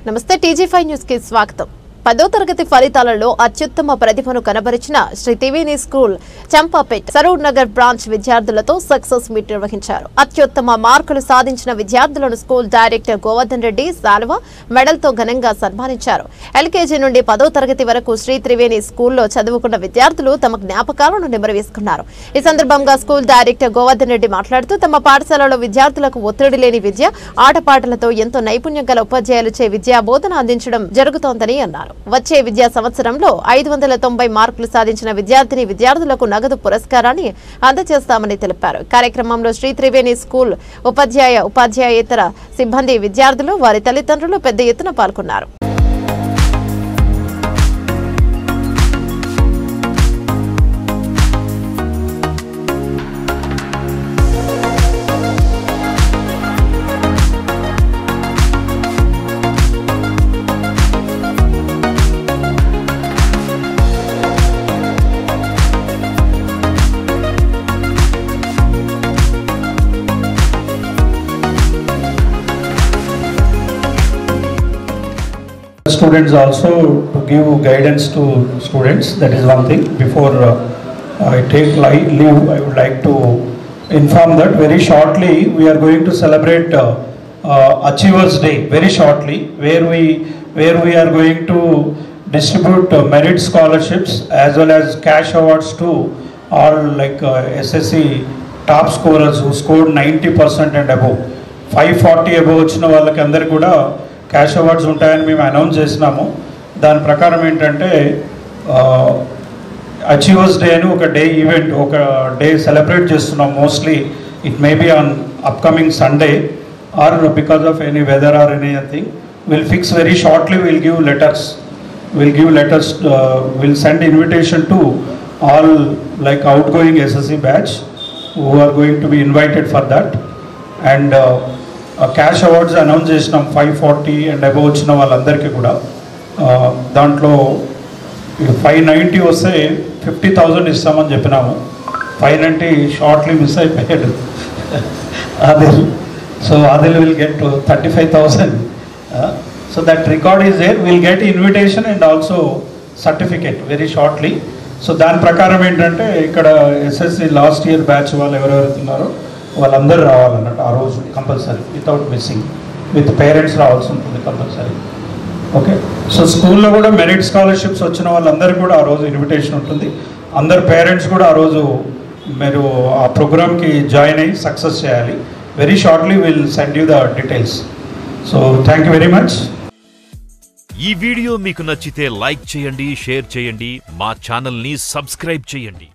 నమస్తే టీజీ5 న్యూస్ కి స్వాగతం. 10వ తరగతి ఫలితాలలో అత్యుత్తమ ప్రతిభను కనబరిచిన శ్రీ త్రివేణి స్కూల్ చంపాపేట్ సరూర్ నగర్ బ్రాంచ్ విద్యార్థులతో సక్సెస్ మీట్ నిర్వహించారు. అత్యుత్తమ మార్కులు సాధించిన విద్యార్థులను స్కూల్ డైరెక్టర్ గోవర్ధన్ రెడ్డి సాల్వా మెడల్తో ఘనంగా సన్మానించారు. ఎల్కేజీ నుండి 10వ తరగతి వరకు శ్రీ త్రివేణి స్కూల్లో చదువుకున్న విద్యార్థులు తమ జ్ఞాపకాలను నెమరవేసుకున్నారు. ఈ సందర్భంగా స్కూల్ డైరెక్టర్ గోవర్ధన్ రెడ్డి మాట్లాడుతూ తమ పాఠశాలలో విద్యార్థులకు ఒత్తిడి లేని విద్య, ఆటపాటలతో ఎంతో నైపుణ్యం గల ఉపాధ్యాయులచే విద్యా బోధన అందించడం జరుగుతోందని అన్నారు. వచ్చే విద్యా సంవత్సరంలో 590 మార్కులు సాధించిన విద్యార్థులకు నగదు పురస్కారాన్ని అందజేస్తామని తెలిపారు. కార్యక్రమంలో శ్రీ త్రివేణి స్కూల్ ఉపాధ్యాయేతర సిబ్బంది, విద్యార్థులు, వారి తల్లిదండ్రులు పెద్ద ఎత్తున పాల్గొన్నారు. Students also to give guidance to students, that is one thing. Before I take leave, I would like to inform that very shortly we are going to celebrate Achievers Day very shortly, where we are going to distribute merit scholarships as well as cash awards to all SSC top scorers who scored 90% and above. 540 above వచ్చిన వాళ్ళకి అందరు కూడా cash awards ఉంటాయని మేము announce చేసినాము. దాని ప్రకారం ఏంటంటే అచీవర్స్ డే అని ఒక డే ఈవెంట్, ఒక డే సెలబ్రేట్ చేస్తున్నాం. Mostly it may be on upcoming Sunday or because of any weather or anything. Will fix very shortly, will give letters, will send invitation to all outgoing SSC batch who are going to be invited for that. And cash awards announce చేసినాం 540 and above వచ్చిన వాళ్ళందరికీ కూడా. దాంట్లో 590 వస్తే 50,000 ఇస్తామని చెప్పినాము. 590 shortly miss అయిపోయాడు Adil. So Adil will get 35,000. So that record is there. Will get invitation and also certificate very shortly. So దాని ప్రకారం ఏంటంటే ఇక్కడ SSC లాస్ట్ ఇయర్ బ్యాచ్ వాళ్ళు ఎవరెవరు ఉన్నారో వాళ్ళందరూ రావాలన్నట్టు ఆ రోజు compulsory, without missing, with parents రావాల్సి ఉంటుంది కంపల్సరీ. ఓకే. సో స్కూల్లో కూడా మెరిట్ స్కాలర్షిప్స్ వచ్చిన వాళ్ళందరికీ కూడా ఆ రోజు ఇన్విటేషన్ ఉంటుంది. అందరు పేరెంట్స్ కూడా ఆ రోజు మీరు ఆ ప్రోగ్రామ్కి జాయిన్ అయ్యి సక్సెస్ చేయాలి. Very shortly will send you the details. So thank you very much. ఈ వీడియో మీకు నచ్చితే లైక్ చేయండి, షేర్ చేయండి, మా ఛానల్ని సబ్స్క్రైబ్ చేయండి.